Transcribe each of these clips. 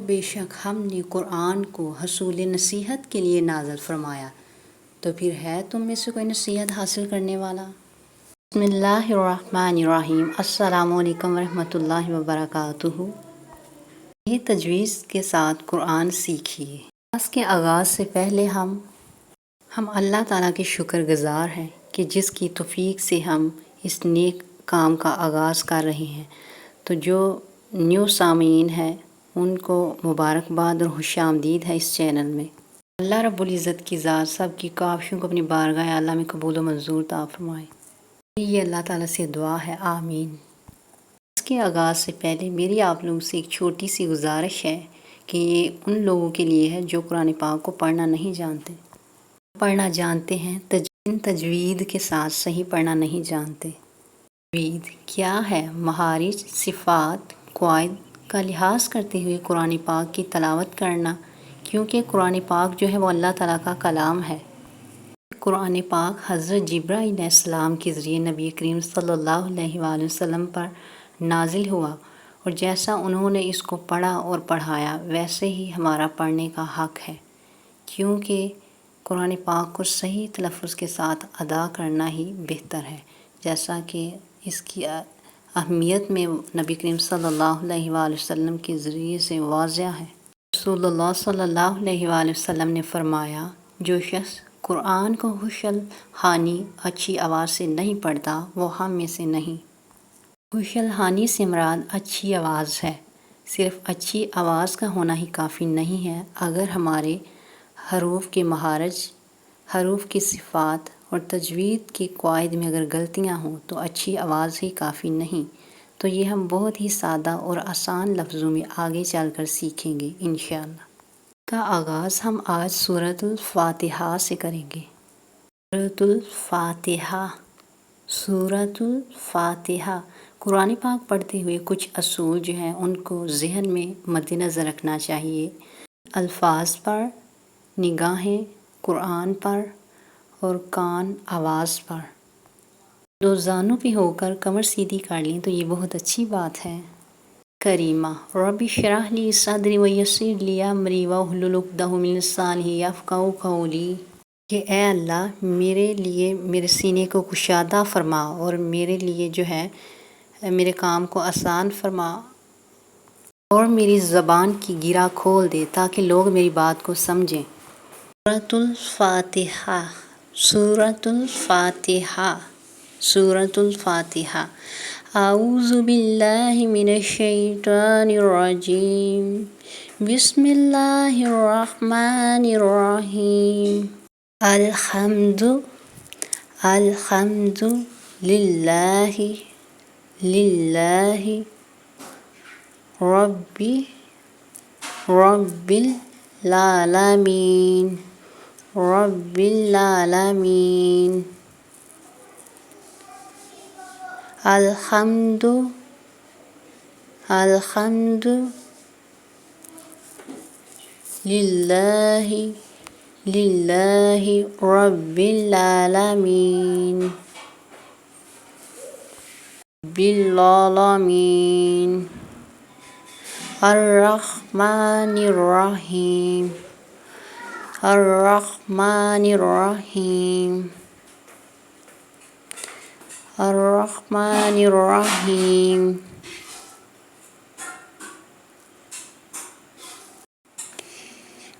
بے شک ہم نے قرآن کو حصول نصیحت کے لیے نازل فرمایا، تو پھر ہے تم میں سے کوئی نصیحت حاصل کرنے والا؟ بسم اللہ الرحمن الرحیم۔ السلام علیکم ورحمۃ اللہ وبرکاتہ۔ یہ تجویز کے ساتھ قرآن سیکھیے۔ کلاس کے آغاز سے پہلے ہم اللہ تعالیٰ کے شکر گزار ہیں کہ جس کی توفیق سے ہم اس نیک کام کا آغاز کر رہے ہیں۔ تو جو نیو سامعین ہیں ان کو مبارکباد اور خوش آمدید ہے اس چینل میں۔ اللہ رب العزت کی ذات سب کی کاوشوں کو اپنی بارگاہ اعلیٰ میں قبول و منظور عطا فرمائے۔ یہ اللہ تعالیٰ سے دعا ہے، آمین۔ اس کے آغاز سے پہلے میری آپ لوگوں سے ایک چھوٹی سی گزارش ہے کہ یہ ان لوگوں کے لیے ہے جو قرآن پاک کو پڑھنا نہیں جانتے، پڑھنا جانتے ہیں تجوید کے ساتھ صحیح پڑھنا نہیں جانتے۔ تجوید کیا ہے؟ مخارج، صفات، قواعد کا لحاظ کرتے ہوئے قرآن پاک کی تلاوت کرنا، کیونکہ قرآن پاک جو ہے وہ اللہ تعالیٰ کا کلام ہے۔ قرآن پاک حضرت جبرائیل علیہ السلام کے ذریعے نبی کریم صلی اللہ علیہ وآلہ وسلم پر نازل ہوا، اور جیسا انہوں نے اس کو پڑھا اور پڑھایا ویسے ہی ہمارا پڑھنے کا حق ہے، کیونکہ قرآن پاک کو صحیح تلفظ کے ساتھ ادا کرنا ہی بہتر ہے، جیسا کہ اس کی اہمیت میں نبی کریم صلی اللہ علیہ وآلہ وسلم کے ذریعے سے واضح ہے۔ رسول اللہ صلی اللہ علیہ وآلہ وسلم نے فرمایا، جو شخص قرآن کو خوش الحانی اچھی آواز سے نہیں پڑھتا وہ ہم میں سے نہیں۔ خوش الحانی سے مراد اچھی آواز ہے۔ صرف اچھی آواز کا ہونا ہی کافی نہیں ہے، اگر ہمارے حروف کے مخارج، حروف کی صفات اور تجوید کے قواعد میں اگر غلطیاں ہوں تو اچھی آواز ہی کافی نہیں۔ تو یہ ہم بہت ہی سادہ اور آسان لفظوں میں آگے چل کر سیکھیں گے انشاءاللہ۔ کا آغاز ہم آج سورۃ الفاتحہ سے کریں گے۔ سورۃ الفاتحہ، سورۃ الفاتحہ۔ قرآن پاک پڑھتے ہوئے کچھ اصول جو ہیں ان کو ذہن میں مد نظر رکھنا چاہیے۔ الفاظ پر، نگاہیں قرآن پر اور کان آواز پر۔ دو زانوں پہ ہو کر کمر سیدھی کر لیں تو یہ بہت اچھی بات ہے۔ کریمہ رب اشرح لی صدری ویسر لی امری واحلل عقدۃ من لسانی یفقہوا قولی، کہ اے اللہ میرے لیے میرے سینے کو کشادہ فرما اور میرے لیے جو ہے میرے کام کو آسان فرما، اور میری زبان کی گرہ کھول دے تاکہ لوگ میری بات کو سمجھیں۔ سورۃ الفاتحہ، سورۃ الفاتحہ، سورۃ الفاتحہ۔ اعوذ باللہ من الشیطان الرجیم، بسم اللہ الرحمن الرحیم۔ الحمد للہ رب العالمین، رب العالمین۔ الحمد للہ رب العالمین، بالعالمین۔ الرحمن الرحیم، الرحمن الرحیم، الرحمن الرحیم۔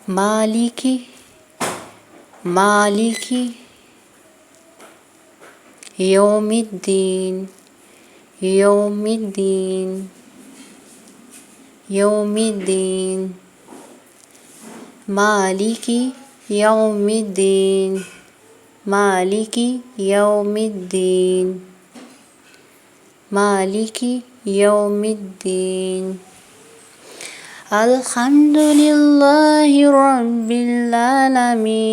مالک یوم الدین، یوم الدین، یوم الدین۔ مالک یوم الدین، مالک یوم الدین، مالک یوم الدین۔ الحمد للہ رب العالمین،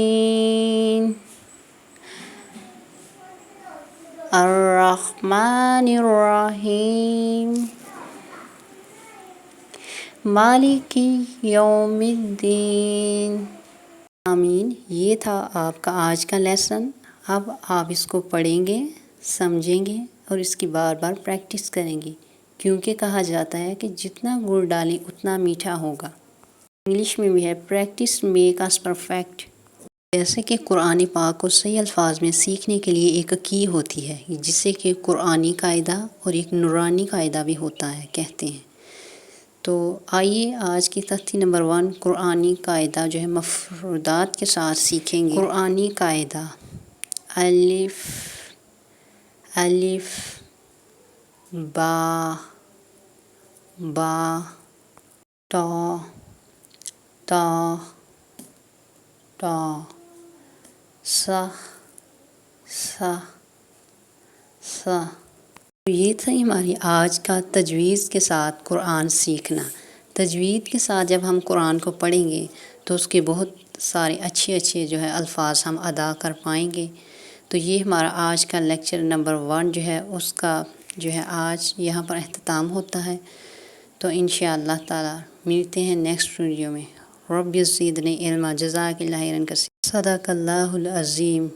الرحمن الرحیم، مالک یوم الدین۔ آمین۔ یہ تھا آپ کا آج کا لیسن۔ اب آپ اس کو پڑھیں گے، سمجھیں گے اور اس کی بار بار پریکٹس کریں گے، کیونکہ کہا جاتا ہے کہ جتنا گڑ ڈالیں اتنا میٹھا ہوگا۔ انگلش میں بھی ہے پریکٹس میک اس پرفیکٹ. جیسے کہ قرآن پاک کو صحیح الفاظ میں سیکھنے کے لیے ایک کی ہوتی ہے جسے کہ قرآنی قاعدہ اور ایک نورانی قاعدہ بھی ہوتا ہے کہتے ہیں. تو آئیے آج کی تختی نمبر 1 قرآنی قاعدہ جو ہے مفردات کے ساتھ سیکھیں گے. قرآنی قاعدہ الف الف با با تا تا تا سا سا سا. یہ تھا ہماری آج کا تجوید کے ساتھ قرآن سیکھنا. تجوید کے ساتھ جب ہم قرآن کو پڑھیں گے تو اس کے بہت سارے اچھے جو ہے الفاظ ہم ادا کر پائیں گے. تو یہ ہمارا آج کا لیکچر نمبر 1 جو ہے اس کا جو ہے آج یہاں پر اختتام ہوتا ہے. تو انشاءاللہ تعالی ملتے ہیں نیکسٹ ویڈیو میں. رب زدنی علما. جزاک اللہ خیرا کثیرا. صدق اللہ العظیم.